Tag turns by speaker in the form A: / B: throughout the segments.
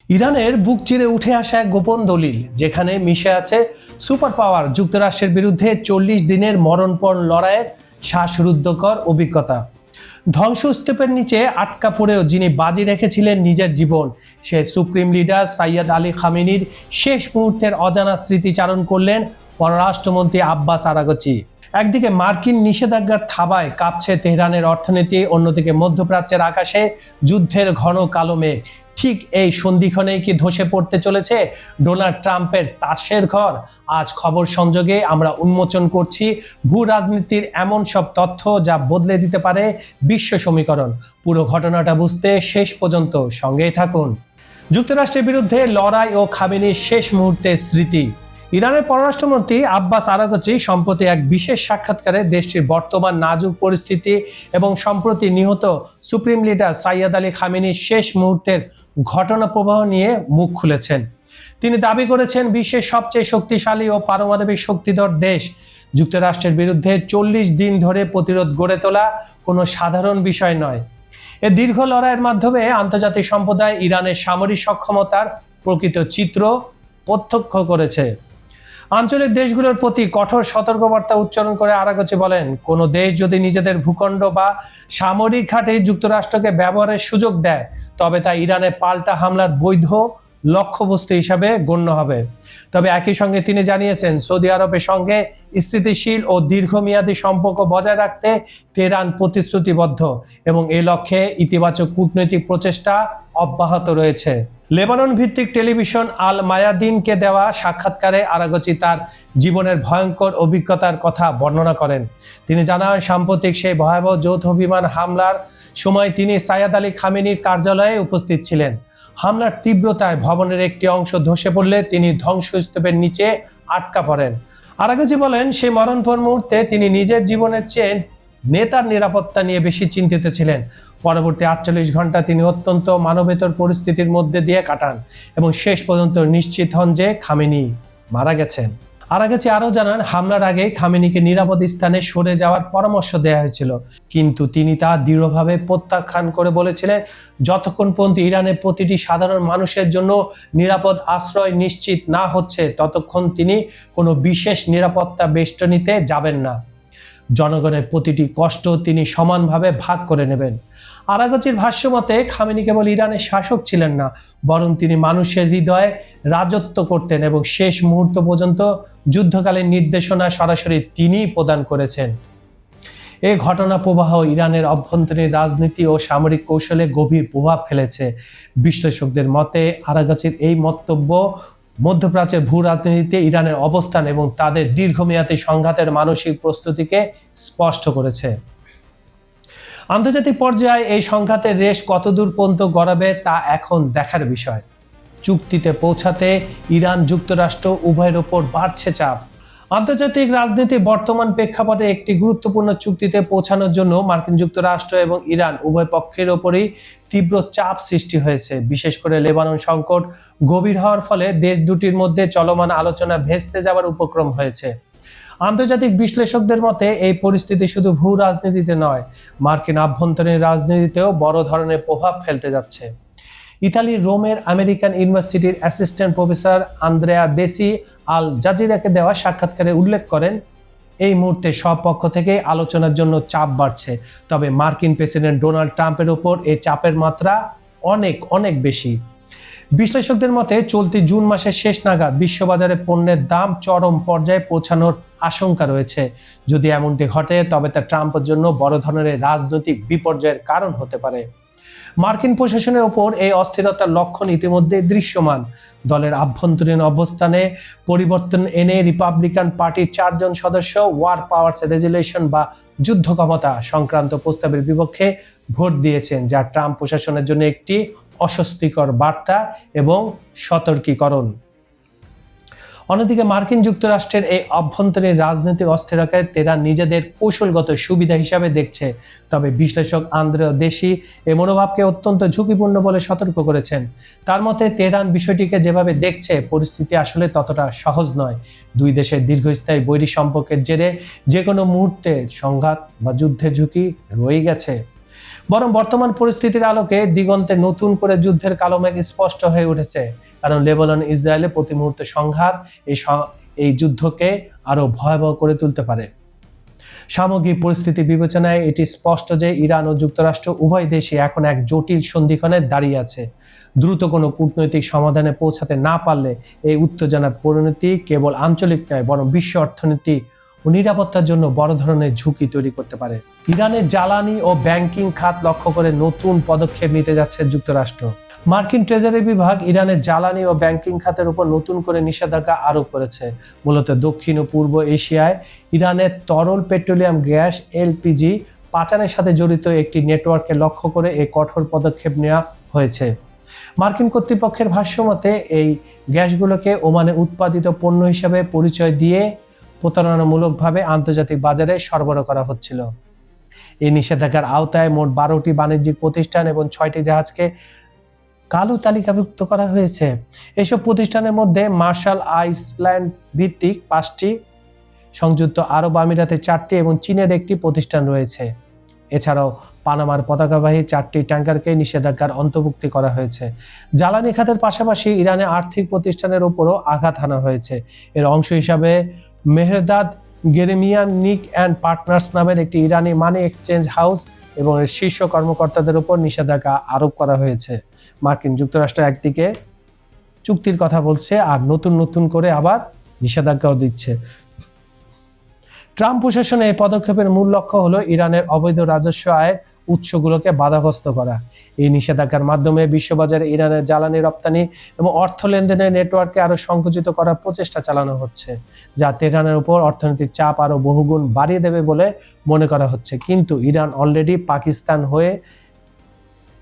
A: ইরানের বুক চিরে উঠে আসা এক গোপন দলিল, যেখানে মিশে আছে সুপার পাওয়ার যুক্তরাষ্ট্রের বিরুদ্ধে 40 দিনের মরণপণ লড়াইয়ের শ্বাসরুদ্ধকর অভিজ্ঞতা। ধ্বংসস্তূপের নিচে আটকা পড়েও যিনি বাজি রেখেছিলেন নিজের জীবন, সে সুপ্রিম লিডার সাইয়্যেদ আলী খামেনির শেষ মুহূর্তের অজানা স্মৃতিচারণ করলেন পররাষ্ট্রমন্ত্রী আব্বাস আরাগচি। একদিকে মার্কিন নিষেধাজ্ঞার থাবায় কাঁপছে তেহরানের অর্থনীতি, অন্যদিকে মধ্যপ্রাচ্যের আকাশে যুদ্ধের ঘন কালো মেঘ। ঠিক এই সন্ধিক্ষণেই কি ধসে পড়তে চলেছে ডোনাল্ড ট্রাম্পের তাসের ঘর? আজ খবর সংযোগে আমরা উন্মোচন করছি ভূ রাজনীতির এমন সব তথ্য যা বদলে দিতে পারে বিশ্ব সমীকরণ। পুরো ঘটনাটা বুঝতে শেষ পর্যন্ত সঙ্গেই থাকুন। যুক্তরাষ্ট্রের বিরুদ্ধে লড়াই ও খামেনির শেষ মুহূর্তের স্মৃতি। ইরানের পররাষ্ট্রমন্ত্রী আব্বাস আরাগচি সম্প্রতি এক বিশেষ সাক্ষাৎকারে দেশটির বর্তমান নাজুক পরিস্থিতি এবং সম্প্রতি নিহত সুপ্রিম লিডার সাইয়্যেদ আলী খামেনির শেষ মুহূর্তের ঘটনা প্রবাহ নিয়ে মুখ খুলেছেন। তিনি দাবি করেছেন, বিশ্বের সবচেয়ে শক্তিশালী ও পারমাণবিক শক্তিধর দেশ যুক্তরাষ্ট্রের বিরুদ্ধে 40 দিন ধরে প্রতিরোধ গড়ে তোলা কোনো সাধারণ বিষয় নয়। এ দীর্ঘ লড়াইয়ের মাধ্যমে আন্তর্জাতিক সম্প্রদায় ইরানের সামরিক সক্ষমতার প্রকৃত চিত্র প্রত্যক্ষ করেছে। আঞ্চলিক দেশগুলোর প্রতি কঠোর সতর্কবার্তা উচ্চারণ করে আরাগচি বলেন, কোনো দেশ যদি নিজেদের ভূখণ্ড বা সামরিক ঘাঁটি যুক্তরাষ্ট্রকে ব্যবহারের সুযোগ দেয়, তবে তা ইরানের পাল্টা হামলার বৈধ লক্ষ্যবস্তু হিসাবে গণ্য হবে। তবে একই সঙ্গে তিনি জানিয়েছেন, সৌদি আরবের সঙ্গে স্থিতিশীল ও দীর্ঘমেয়াদী সম্পর্ক বজায় রাখতে তেহরান প্রতিশ্রুতিবদ্ধ এবং এ লক্ষ্যে ইতিবাচক কূটনৈতিক প্রচেষ্টা অব্যাহত রয়েছে। লেবানন ভিত্তিক টেলিভিশন আল মায়াদিনকে দেওয়া সাক্ষাৎকারে আরাগচি তার জীবনের ভয়ঙ্কর অভিজ্ঞতার কথা বর্ণনা করেন। তিনি জানান, সাম্প্রতিক সেই ভয়াবহ যৌথ বিমান হামলার সময় তিনি সাইয়্যেদ আলী খামেনির কার্যালয়ে উপস্থিত ছিলেন। হামলার তীব্রতায় ভবনের একটি অংশ ধসে পড়লে তিনি ধ্বংসস্তূপের নিচে আটকা পড়েন। আরাগচি বলেন, সেই মরণপণ মুহূর্তে তিনি নিজের জীবনের চেয়ে নেতার নিরাপত্তা নিয়ে বেশি চিন্তিত ছিলেন। পরবর্তী 48 ঘন্টা তিনি অত্যন্ত মানবেতর পরিস্থিতির মধ্যে দিয়ে কাটান এবং শেষ পর্যন্ত নিশ্চিত হন যে খামেনি মারা গেছেন। আরাগচি আরও জানান, হামলার আগে খামেনিকে নিরাপদ স্থানে সরে যাওয়ার পরামর্শ দেওয়া হয়েছিল, কিন্তু তিনি তা দৃঢ়ভাবে প্রত্যাখ্যান করে বলেছিলেন, যতক্ষণ পর্যন্ত ইরানের প্রতিটি সাধারণ মানুষের জন্য নিরাপদ আশ্রয় নিশ্চিত না হচ্ছে, ততক্ষণ তিনি কোনো বিশেষ নিরাপত্তা বেষ্টনীতে যাবেন না। জনগণের প্রতিটি কষ্ট তিনি সমানভাবে ভাগ করে নেবেন। আরাগচির ভাষ্য মতে, খামেনি কেবল ইরানের শাসক ছিলেন না, বরং তিনি মানুষের হৃদয়ে রাজত্ব করতেন এবং শেষ মুহূর্ত পর্যন্ত যুদ্ধকালীন নির্দেশনা সরাসরি তিনিই প্রদান করেছেন। এই ঘটনা প্রবাহ ইরানের অভ্যন্তরীণ রাজনীতি ও সামরিক কৌশলে গভীর প্রভাব ফেলেছে। বিশ্লেষকদের মতে আরাগচির এই মন্তব্য মধ্যপ্রাচ্যের ভূ রাজনীতিতে ইরানের অবস্থান এবং তাদের দীর্ঘমেয়াদী সংঘাতের মানসিক প্রস্তুতিকে স্পষ্ট করেছে। আন্তর্জাতিক পর্যায়ে এই সংঘাতের রেশ কতদূর পর্যন্ত গড়াবে তা এখন দেখার বিষয়। চুক্তিতে পৌঁছাতে ইরান যুক্তরাষ্ট্র উভয়ের ওপর বাড়ছে চাপ। আন্তর্জাতিক রাজনীতির বর্তমান প্রেক্ষাপটে একটি গুরুত্বপূর্ণ চুক্তিতে পৌঁছানোর জন্য মার্কিন যুক্তরাষ্ট্র এবং ইরান উভয় পক্ষের ওপরই তীব্র চাপ সৃষ্টি হয়েছে। বিশেষ করে লেবানন সংকট গভীর হওয়ার ফলে দেশ দুটির মধ্যে চলমান আলোচনা ভেস্তে যাওয়ার উপক্রম হয়েছে। আন্তর্জাতিক বিশ্লেষকদের মতে এই পরিস্থিতি শুধু ভূ রাজনীতিতে নয়, মার্কিন আভ্যন্তরীণ রাজনীতিতেও বড় ধরনের প্রভাব ফেলতে যাচ্ছে। ইতালির রোমের আমেরিকান ইউনিভার্সিটির অ্যাসিস্ট্যান্ট প্রফেসর আন্দ্রেয়া দেসি আল জাজিরাকে দেওয়া সাক্ষাৎকারে উল্লেখ করেন, এই মুহূর্তে সব পক্ষ থেকে আলোচনার জন্য চাপ বাড়ছে, তবে মার্কিন প্রেসিডেন্ট ডোনাল্ড ট্রাম্পের ওপর এই চাপের মাত্রা অনেক বেশি। বিশ্লেষকদের মতে চলতি জুন মাসের শেষ নাগাদ বিশ্ববাজারে পণ্যের দাম চরম পর্যায়ে পৌঁছানোর আশঙ্কা রয়েছে। যদি এমনটি ঘটে, তবে তা ট্রাম্পের জন্য বড় ধরনের রাজনৈতিক বিপর্যয়ের কারণ হতে পারে। মার্কিন প্রশাসনের ওপর এই অস্থিরতার লক্ষণ ইতিমধ্যে দৃশ্যমান। দলের আভ্যন্তরীণ অবস্থানে পরিবর্তন এনে রিপাবলিকান পার্টির 4 জন সদস্য ওয়ার পাওয়ার্স রেজুলেশন বা যুদ্ধ ক্ষমতা সংক্রান্ত প্রস্তাবের বিপক্ষে ভোট দিয়েছেন, যা ট্রাম্প প্রশাসনের জন্য একটি অস্বস্তিকর বার্তা এবং সতর্কীকরণ। অন্যদিকে মার্কিন যুক্তরাষ্ট্রের এই অভ্যন্তরীণ রাজনৈতিক অস্থিরতাকে তেহরান নিজেদের কৌশলগত সুবিধা হিসাবে দেখছে। তবে বিশ্লেষক আন্দ্রেয়া দেসি এই মনোভাবকে অত্যন্ত ঝুঁকিপূর্ণ বলে সতর্ক করেছেন। তার মতে তেহরান বিষয়টিকে যেভাবে দেখছে, পরিস্থিতি আসলে ততটা সহজ নয়। দুই দেশের দীর্ঘস্থায়ী বৈরী সম্পর্কের জেরে যে কোনো মুহূর্তে সংঘাত বা যুদ্ধের ঝুঁকি রয়ে গেছে। বরং বর্তমান পরিস্থিতির আলোকে দিগন্তে নতুন করে যুদ্ধের কালো মেঘ স্পষ্ট হয়ে উঠেছে। কারণ লেবানন ইসরায়েলে প্রতি মুহূর্তে সংঘাত এই যুদ্ধকে আরো ভয়াবহ করে তুলতে পারে। সামগ্রিক পরিস্থিতি বিবেচনায় এটি স্পষ্ট যে ইরান ও যুক্তরাষ্ট্র উভয় দেশই এখন এক জটিল সন্ধিক্ষণে দাঁড়িয়ে আছে। দ্রুত কোনো কূটনৈতিক সমাধানে পৌঁছাতে না পারলে এই উত্তেজনার পরিণতি কেবল আঞ্চলিক নয়, বরং বিশ্ব অর্থনীতি ও নিরাপত্তার জন্য বড় ধরনের ঝুঁকি তৈরি করতে পারে। ইরানের জ্বালানি ও ব্যাংকিং খাত লক্ষ্য করে নতুন পদক্ষেপ নিতে যাচ্ছে যুক্তরাষ্ট্র। মার্কিন ট্রেজারি বিভাগ ইরানের জ্বালানি ও ব্যাংকিং খাতের উপর নতুন করে নিষেধাজ্ঞা আরোপ করেছে। মূলত দক্ষিণ ও পূর্ব এশিয়ায় ইরানের তরল পেট্রোলিয়াম গ্যাস এলপিজি পাচারের সাথে জড়িত একটি নেটওয়ার্ককে লক্ষ্য করে এই কঠোর পদক্ষেপ নেওয়া হয়েছে। মার্কিন কর্তৃপক্ষের ভাষ্যমতে এই গ্যাসগুলোকে ওমানে উৎপাদিত পণ্য হিসেবে পরিচয় দিয়ে প্রতারণামূলকভাবে আন্তর্জাতিক বাজারে সরবরাহ করা হচ্ছিল। এই নিষেধাজ্ঞার আওতায় মোট 12টি বাণিজ্যিক প্রতিষ্ঠান এবং 6টি জাহাজকে কালো তালিকাভুক্ত করা হয়েছে। এসব প্রতিষ্ঠানের মধ্যে মার্শাল আইল্যান্ড ভিত্তিক 5টি, সংযুক্ত আরব আমিরাতে 4টি এবং চীনের একটি প্রতিষ্ঠান রয়েছে। এছাড়াও পানামার পতাকাবাহী 4টি ট্যাঙ্কারকে নিষেধাজ্ঞার অন্তর্ভুক্তি করা হয়েছে। জ্বালানি খাতের পাশাপাশি ইরানের আর্থিক প্রতিষ্ঠানের উপরও আঘাত হানা হয়েছে। এর অংশ হিসাবে মেহরদাদ গেরেমিয়ান নিক অ্যান্ড পার্টনার্স নামের একটি ইরানি মানি এক্সচেঞ্জ হাউস এবং এর শীর্ষ কর্মকর্তাদের উপর নিষেধাজ্ঞা আরোপ করা হয়েছে। মার্কিন যুক্তরাষ্ট্র একদিকে চুক্তির কথা বলছে আর নতুন করে আবার নিষেধাজ্ঞাও দিচ্ছে। ট্রাম্প প্রশাসনে এই পদক্ষেপের মূল লক্ষ্য হলো ইরানের অবৈধ রাজস্ব আয়ের উৎসগুলোকে বাধাগ্রস্ত করা। এই নিষেধাজ্ঞার মাধ্যমে বিশ্ববাজারে ইরানের জ্বালানি রপ্তানি এবং অর্থ লেনদেনের নেটওয়ার্ককে আরো সংকুচিত করার প্রচেষ্টা চালানো হচ্ছে, যা তেহরানের উপর অর্থনৈতিক চাপ আরো বহুগুণ বাড়িয়ে দেবে বলে মনে করা হচ্ছে। কিন্তু ইরান অলরেডি পাকিস্তান হয়ে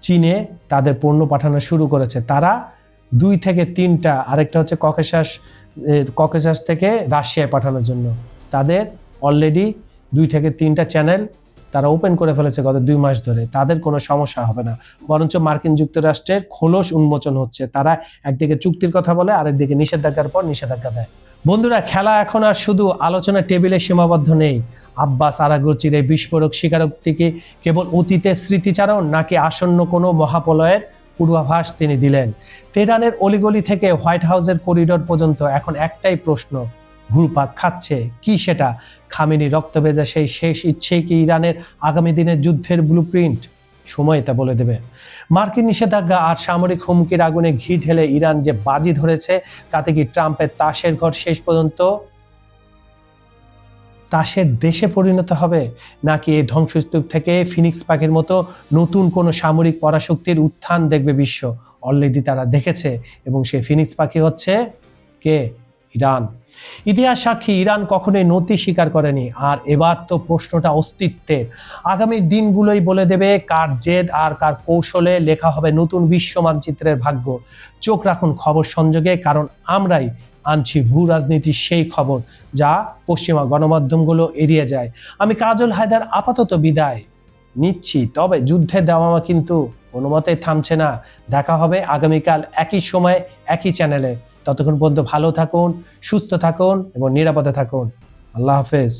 A: চীনে তাদের পণ্য পাঠানো শুরু করেছে। তারা 2 থেকে 3টা, আরেকটা হচ্ছে ককেশাস থেকে রাশিয়ায় পাঠানোর জন্য। তাদের অলরেডি 2 থেকে 3টা চ্যানেল তারা ওপেন করে ফেলেছে গত 2 মাস ধরে। তাদের কোনো সমস্যা হবে না, বরঞ্চ মার্কিন যুক্তরাষ্ট্রের খোলস উন্মোচন হচ্ছে। তারা একদিকে চুক্তির কথা বলে, আরেকদিকে নিষেধাজ্ঞার পর নিষেধাজ্ঞা দেয়। বন্ধুরা, খেলা এখন আর শুধু আলোচনা টেবিলে সীমাবদ্ধ নেই। আব্বাস আরাগচির এই বিস্ফোরক স্বীকারোক্তিকে কেবল অতীতের স্মৃতিচারণ নাকি আসন্ন কোনো মহাপ্রলয়ের পূর্বাভাস তিনি দিলেন? তেহরানের অলিগলি থেকে হোয়াইট হাউসের করিডোর পর্যন্ত এখন একটাই প্রশ্ন ঘুরপাক খাচ্ছে। কি সেটা? খামেনি রক্ত ভেজা সেই শেষ ইচ্ছেই কি ইরানের আগামী দিনের যুদ্ধের ব্লুপ্রিন্ট? সময় তা বলে দেবে। মার্কিন নিষেধাজ্ঞা আর সামরিক হুমকির আগুনে ঘি ঢেলে ইরান যে বাজি ধরেছে, তাতে কি ট্রাম্পের তাসের ঘর শেষ পর্যন্ত তাসের দেশে পরিণত হবে, নাকি এই ধ্বংসস্তূপ থেকে ফিনিক্স পাখির মতো নতুন কোনো সামরিক পরাশক্তির উত্থান দেখবে বিশ্ব? অলরেডি তারা দেখেছে, এবং সেই ফিনিক্স পাখি হচ্ছে কে? ইরান। ইতিহাস সাক্ষী, ইরান কখনোই নতি স্বীকার করেনি। আর এবার তো প্রশ্নটা অস্তিত্বের। আগামী দিনগুলোই বলে দেবে কার জেদ আর কার কৌশলে লেখা হবে নতুন বিশ্ব মানচিত্রের ভাগ্য। চোখ রাখুন খবর সংযোগে, কারণ আমরাই আনছি ভূ রাজনীতির সেই খবর যা পশ্চিমা গণমাধ্যমগুলো এড়িয়ে যায়। আমি কাজল হায়দার আপাতত বিদায় নিচ্ছি, তবে যুদ্ধের দামামা কিন্তু কোনো মতেই থামছে না। দেখা হবে আগামীকাল একই সময় একই চ্যানেলে। ততক্ষণ পর্যন্ত ভালো থাকুন, সুস্থ থাকুন এবং নিরাপদে থাকুন। আল্লাহ হাফেজ।